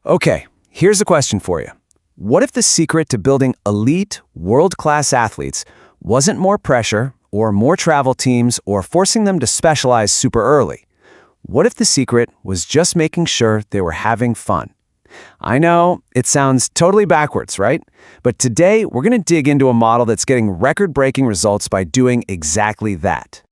Okay, here's a question for you. What if the secret to building elite, world-class athletes wasn't more pressure, or more travel teams, or forcing them to specialize super early? What if the secret was just making sure they were having fun? I know, it sounds totally backwards, right? But today, we're going to dig into a model that's getting record-breaking results by doing exactly that.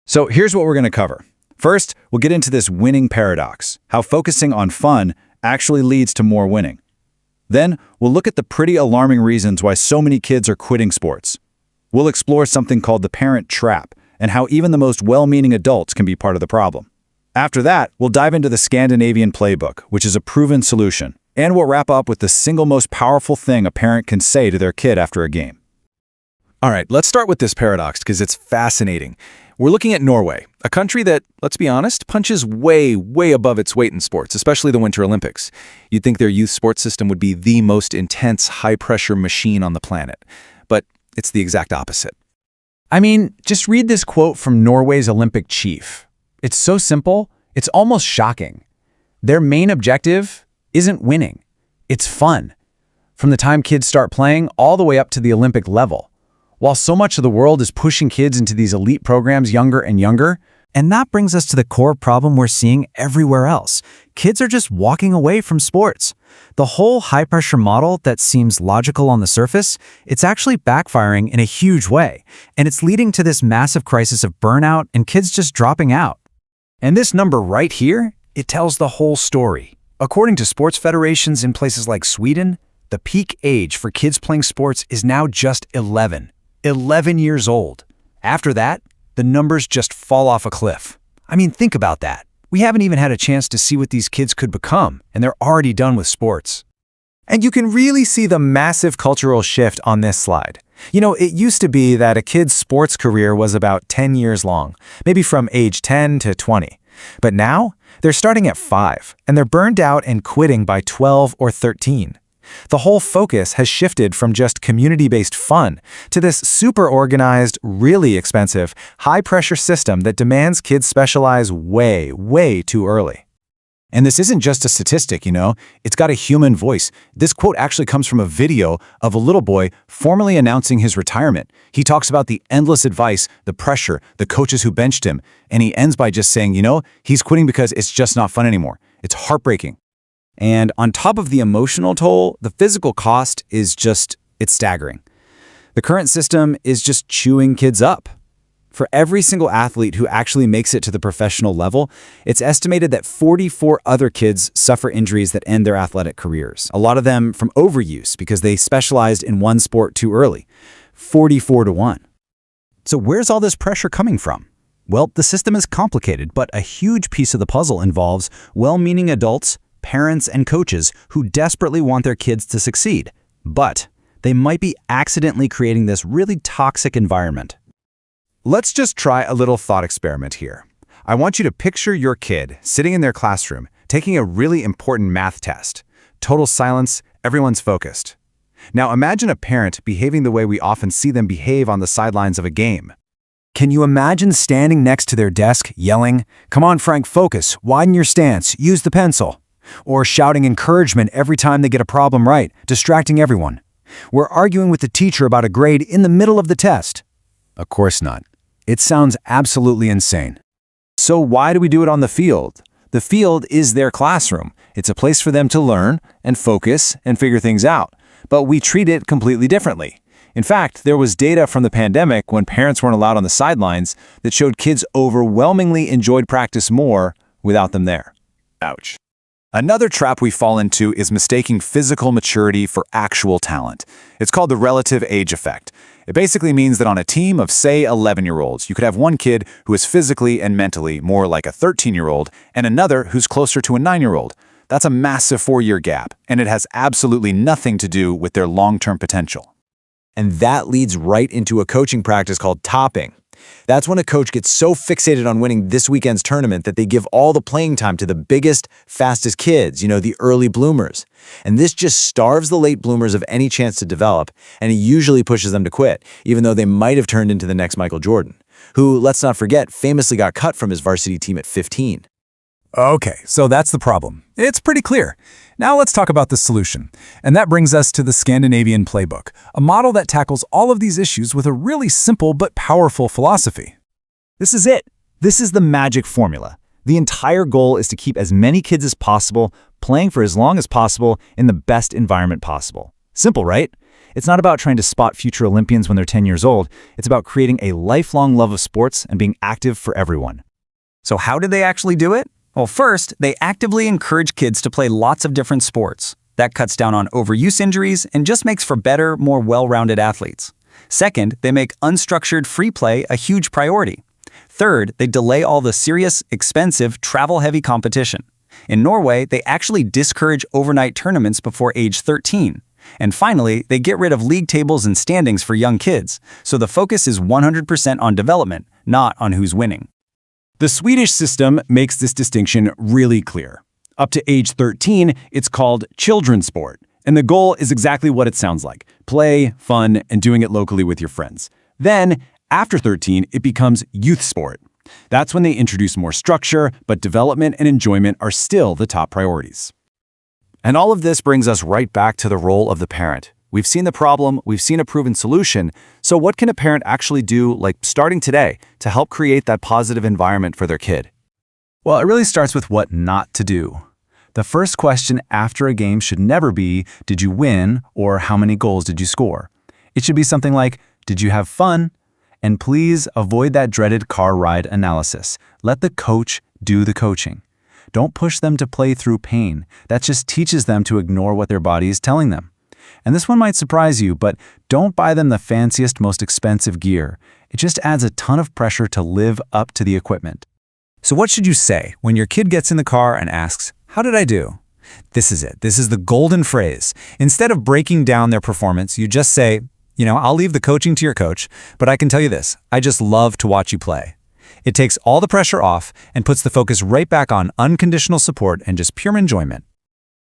So here's what we're going to cover. First, we'll get into this winning paradox, how focusing on fun actually leads to more winning. Then, we'll look at the pretty alarming reasons why so many kids are quitting sports. We'll explore something called the parent trap, and how even the most well-meaning adults can be part of the problem. After that, we'll dive into the Scandinavian playbook, which is a proven solution, and we'll wrap up with the single most powerful thing a parent can say to their kid after a game. All right, let's start with this paradox because it's fascinating. We're looking at Norway, a country that, let's be honest, punches way, way above its weight in sports, especially the Winter Olympics. You'd think their youth sports system would be the most intense, high-pressure machine on the planet. But it's the exact opposite. I mean, just read this quote from Norway's Olympic chief. It's so simple, it's almost shocking. Their main objective isn't winning. It's fun. From the time kids start playing all the way up to the Olympic level. While so much of the world is pushing kids into these elite programs younger and younger, and that brings us to the core problem we're seeing everywhere else. Kids are just walking away from sports. The whole high-pressure model that seems logical on the surface, it's actually backfiring in a huge way, and it's leading to this massive crisis of burnout and kids just dropping out. And this number right here, it tells the whole story. According to sports federations in places like Sweden, the peak age for kids playing sports is now just 11. 11 years old. After that, the numbers just fall off a cliff. I mean, think about that. We haven't even had a chance to see what these kids could become, and they're already done with sports. And you can really see the massive cultural shift on this slide. You know, it used to be that a kid's sports career was about 10 years long, maybe from age 10 to 20. But now, they're starting at 5, and they're burned out and quitting by 12 or 13. The whole focus has shifted from just community-based fun to this super organized, really expensive, high-pressure system that demands kids specialize way, way too early. And this isn't just a statistic, you know. It's got a human voice. This quote actually comes from a video of a little boy formally announcing his retirement. He talks about the endless advice, the pressure, the coaches who benched him, and he ends by just saying, you know, he's quitting because it's just not fun anymore. It's heartbreaking. And on top of the emotional toll, the physical cost is it's staggering. The current system is just chewing kids up. For every single athlete who actually makes it to the professional level, it's estimated that 44 other kids suffer injuries that end their athletic careers. A lot of them from overuse because they specialized in one sport too early. 44 to 1. So where's all this pressure coming from? Well, the system is complicated, but a huge piece of the puzzle involves well-meaning adults, parents, and coaches who desperately want their kids to succeed. But they might be accidentally creating this really toxic environment. Let's just try a little thought experiment here. I want you to picture your kid sitting in their classroom, taking a really important math test. Total silence, everyone's focused. Now imagine a parent behaving the way we often see them behave on the sidelines of a game. Can you imagine standing next to their desk, yelling, "Come on, Frank, focus, widen your stance, use the pencil," or shouting encouragement every time they get a problem right, distracting everyone? We're arguing with the teacher about a grade in the middle of the test. Of course not. It sounds absolutely insane. So why do we do it on the field? The field is their classroom. It's a place for them to learn and focus and figure things out. But we treat it completely differently. In fact, there was data from the pandemic when parents weren't allowed on the sidelines that showed kids overwhelmingly enjoyed practice more without them there. Ouch. Another trap we fall into is mistaking physical maturity for actual talent. It's called the relative age effect. It basically means that on a team of, say, 11-year-olds, you could have one kid who is physically and mentally more like a 13-year-old and another who's closer to a 9-year-old. That's a massive 4-year gap, and it has absolutely nothing to do with their long-term potential. And that leads right into a coaching practice called topping. That's when a coach gets so fixated on winning this weekend's tournament that they give all the playing time to the biggest, fastest kids, the early bloomers. And this just starves the late bloomers of any chance to develop, and it usually pushes them to quit, even though they might have turned into the next Michael Jordan, who, let's not forget, famously got cut from his varsity team at 15. Okay, so that's the problem. It's pretty clear. Now let's talk about the solution. And that brings us to the Scandinavian playbook, a model that tackles all of these issues with a really simple but powerful philosophy. This is it. This is the magic formula. The entire goal is to keep as many kids as possible playing for as long as possible in the best environment possible. Simple, right? It's not about trying to spot future Olympians when they're 10 years old. It's about creating a lifelong love of sports and being active for everyone. So how did they actually do it? Well, first, they actively encourage kids to play lots of different sports. That cuts down on overuse injuries and just makes for better, more well-rounded athletes. Second, they make unstructured free play a huge priority. Third, they delay all the serious, expensive, travel-heavy competition. In Norway, they actually discourage overnight tournaments before age 13. And finally, they get rid of league tables and standings for young kids, so the focus is 100% on development, not on who's winning. The Swedish system makes this distinction really clear. Up to age 13, it's called children's sport, and the goal is exactly what it sounds like: play, fun, and doing it locally with your friends. Then, after 13, it becomes youth sport. That's when they introduce more structure, but development and enjoyment are still the top priorities. And all of this brings us right back to the role of the parent. We've seen the problem, we've seen a proven solution, so what can a parent actually do, like starting today, to help create that positive environment for their kid? Well, it really starts with what not to do. The first question after a game should never be, did you win, or how many goals did you score? It should be something like, did you have fun? And please avoid that dreaded car ride analysis. Let the coach do the coaching. Don't push them to play through pain. That just teaches them to ignore what their body is telling them. And this one might surprise you, but don't buy them the fanciest, most expensive gear. It just adds a ton of pressure to live up to the equipment. So what should you say when your kid gets in the car and asks, "How did I do?" This is it. This is the golden phrase. Instead of breaking down their performance, you just say, I'll leave the coaching to your coach, but I can tell you this: I just love to watch you play. It takes all the pressure off and puts the focus right back on unconditional support and just pure enjoyment.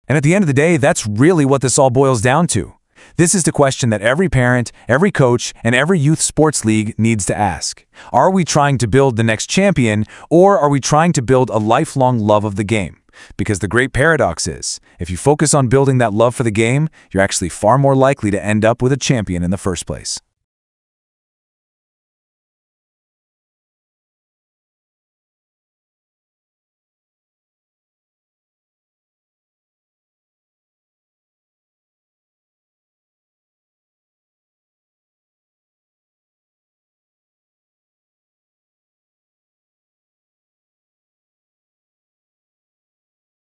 And at the end of the day, that's really what this all boils down to. This is the question that every parent, every coach, and every youth sports league needs to ask. Are we trying to build the next champion, or are we trying to build a lifelong love of the game? Because the great paradox is, if you focus on building that love for the game, you're actually far more likely to end up with a champion in the first place.